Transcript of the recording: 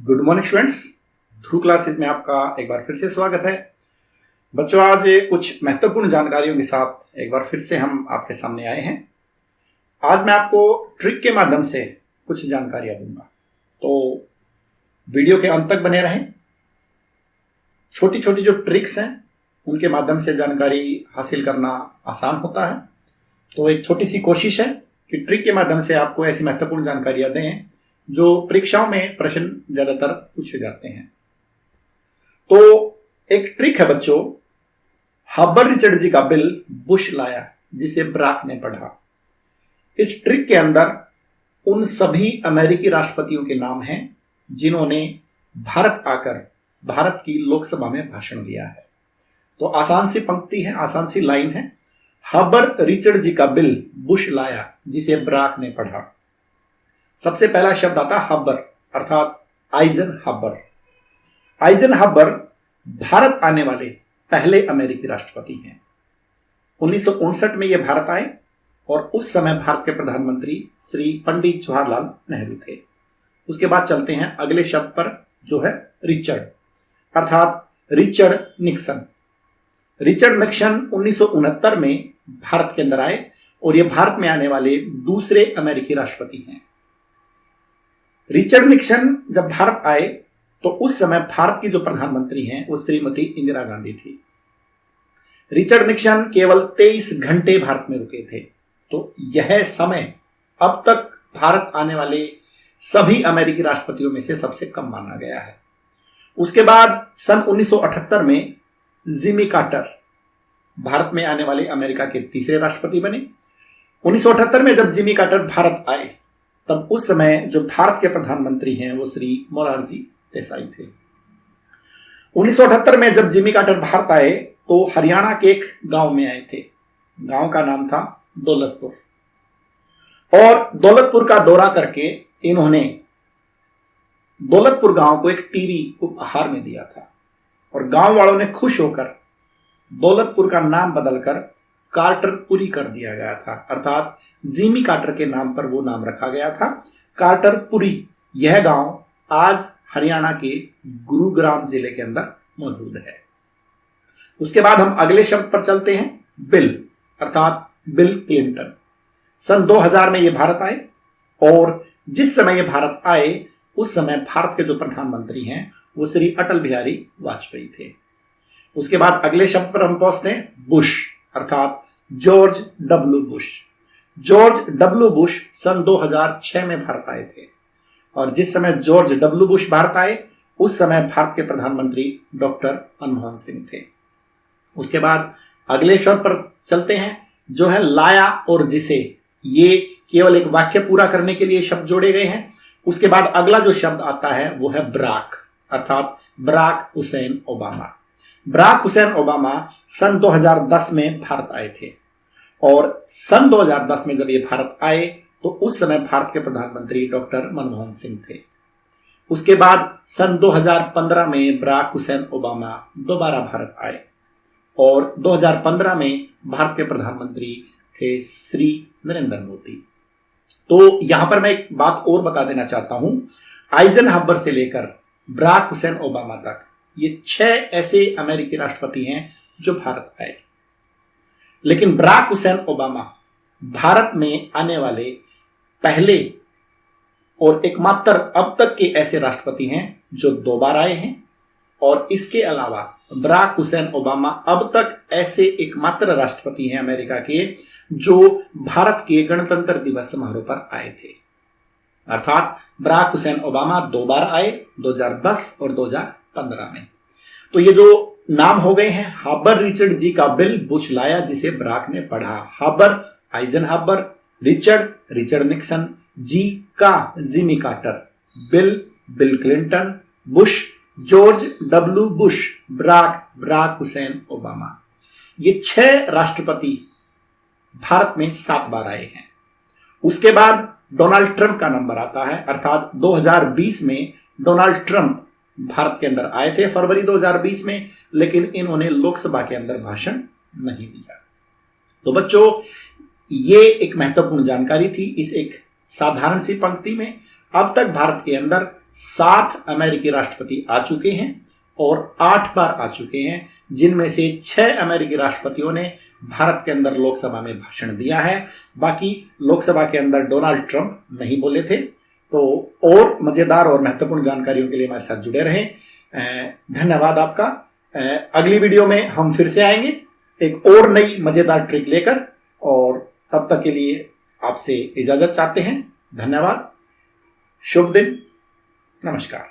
Good morning students. Dhruv classes में आपका एक बार फिर से स्वागत है। बच्चों, आज कुछ महत्वपूर्ण जानकारियों के साथ एक बार फिर से हम आपके सामने आए हैं। आज मैं आपको ट्रिक के माध्यम से कुछ जानकारियां दूंगा, तो वीडियो के अंत तक बने रहें। छोटी छोटी जो ट्रिक्स हैं उनके माध्यम से जानकारी हासिल करना आसान होता है। तो एक छोटी सी कोशिश है कि ट्रिक के माध्यम से आपको ऐसी महत्वपूर्ण जानकारियां दें जो परीक्षाओं में प्रश्न ज्यादातर पूछे जाते हैं। तो एक ट्रिक है बच्चों, हबर रिचर्ड जी का बिल बुश लाया जिसे ब्राक ने पढ़ा। इस ट्रिक के अंदर उन सभी अमेरिकी राष्ट्रपतियों के नाम हैं जिन्होंने भारत आकर भारत की लोकसभा में भाषण दिया है। तो आसान सी पंक्ति है, आसान सी लाइन है, हबर रिचर्ड जी का बिल बुश लाया जिसे ब्राक ने पढ़ा। सबसे पहला शब्द आता हबर अर्थात आइजनहबर। आइजनहबर भारत आने वाले पहले अमेरिकी राष्ट्रपति हैं। 1959 में यह भारत आए और उस समय भारत के प्रधानमंत्री श्री पंडित जवाहरलाल नेहरू थे। उसके बाद चलते हैं अगले शब्द पर जो है रिचर्ड अर्थात रिचर्ड निक्सन। रिचर्ड निक्सन 1969 में भारत के अंदर आए और यह भारत में आने वाले दूसरे अमेरिकी राष्ट्रपति हैं। रिचर्ड निक्सन जब भारत आए तो उस समय भारत की जो प्रधानमंत्री हैं वो श्रीमती इंदिरा गांधी थी। रिचर्ड निक्सन केवल 23 घंटे भारत में रुके थे। तो यह समय अब तक भारत आने वाले सभी अमेरिकी राष्ट्रपतियों में से सबसे कम माना गया है। उसके बाद सन 1978 में जिमी कार्टर भारत में आने वाले अमेरिका के तीसरे राष्ट्रपति बने। 1978 में जब जिमी कार्टर भारत आए तब उस समय जो भारत के प्रधानमंत्री हैं वो श्री मोरारजी देसाई थे। 1978 में जब जिमी कार्टर भारत आए तो हरियाणा के एक गांव में आए थे। गांव का नाम था दौलतपुर और दौलतपुर का दौरा करके इन्होंने दौलतपुर गांव को एक टीवी उपहार में दिया था और गांव वालों ने खुश होकर दौलतपुर का नाम बदलकर कार्टरपुरी कर दिया गया था अर्थात जिमी कार्टर के नाम पर वो नाम रखा गया था कार्टरपुरी। यह गांव आज हरियाणा के गुरुग्राम जिले के अंदर मौजूद है। उसके बाद हम अगले शब्द पर चलते हैं, बिल अर्थात बिल क्लिंटन। सन 2000 में ये भारत आए और जिस समय ये भारत आए उस समय भारत के जो प्रधानमंत्री हैं वो श्री अटल बिहारी वाजपेयी थे। उसके बाद अगले शब्द पर हम पहुंचते हैं, बुश अर्थात George W Bush. George W Bush सन 2006 में भारत आए थे और जिस समय जॉर्ज डब्ल्यू बुश भारत आए उस समय भारत के प्रधानमंत्री डॉक्टर मनमोहन सिंह थे। उसके बाद अगले शब्द पर चलते हैं जो है लाया और जिसे। ये केवल एक वाक्य पूरा करने के लिए शब्द जोड़े गए हैं। उसके बाद अगला जो शब्द आता है वो है ब्राक अर्थात Barack Hussein Obama. Barack Hussein Obama सन 2010 में भारत आए थे और सन 2010 में जब ये भारत आए तो उस समय भारत के प्रधानमंत्री डॉक्टर मनमोहन सिंह थे। उसके बाद सन 2015 में बराक हुसैन ओबामा दोबारा भारत आए और 2015 में भारत के प्रधानमंत्री थे श्री नरेंद्र मोदी। तो यहां पर मैं एक बात और बता देना चाहता हूं, आइजनहबर से लेकर बराक हुसैन ओबामा तक ये 6 ऐसे अमेरिकी राष्ट्रपति हैं जो भारत आए। लेकिन बराक हुसैन ओबामा भारत में आने वाले पहले और एकमात्र अब तक के ऐसे राष्ट्रपति हैं जो 2 बार आए हैं और इसके अलावा बराक हुसैन ओबामा अब तक ऐसे एकमात्र राष्ट्रपति हैं अमेरिका के जो भारत के गणतंत्र दिवस समारोह पर आए थे। अर्थात बराक हुसैन ओबामा 2 बार आए, 2010 और 2015 में। तो ये जो नाम हो गए हैं, हबर रिचर्ड जी का बिल बुश लाया जिसे बराक ने पढ़ा। हबर आइजनहबर, रिचर्ड रिचर्ड निक्सन, जी का Jimmy Carter, Bill Bill Clinton, Bush George W Bush, Barack Barack Hussein Obama. ये 6 राष्ट्रपति भारत में 7 बार आए हैं। उसके बाद डोनाल्ड ट्रंप का नंबर आता है अर्थात 2020 में डोनाल्ड ट्रंप भारत के अंदर आए थे फरवरी 2020 में, लेकिन इन्होंने लोकसभा के अंदर भाषण नहीं दिया। तो बच्चों, ये एक महत्वपूर्ण जानकारी थी इस एक साधारण सी पंक्ति में। अब तक भारत के अंदर 7 अमेरिकी राष्ट्रपति आ चुके हैं और 8 बार आ चुके हैं, जिनमें से 6 अमेरिकी राष्ट्रपतियों ने भारत के अंदर लोकसभा में भाषण दिया है। बाकी लोकसभा के अंदर डोनाल्ड ट्रंप नहीं बोले थे। तो और मजेदार और महत्वपूर्ण जानकारियों के लिए हमारे साथ जुड़े रहें। धन्यवाद आपका। अगली वीडियो में हम फिर से आएंगे एक और नई मजेदार ट्रिक लेकर, और तब तक के लिए आपसे इजाजत चाहते हैं। धन्यवाद। शुभ दिन। नमस्कार।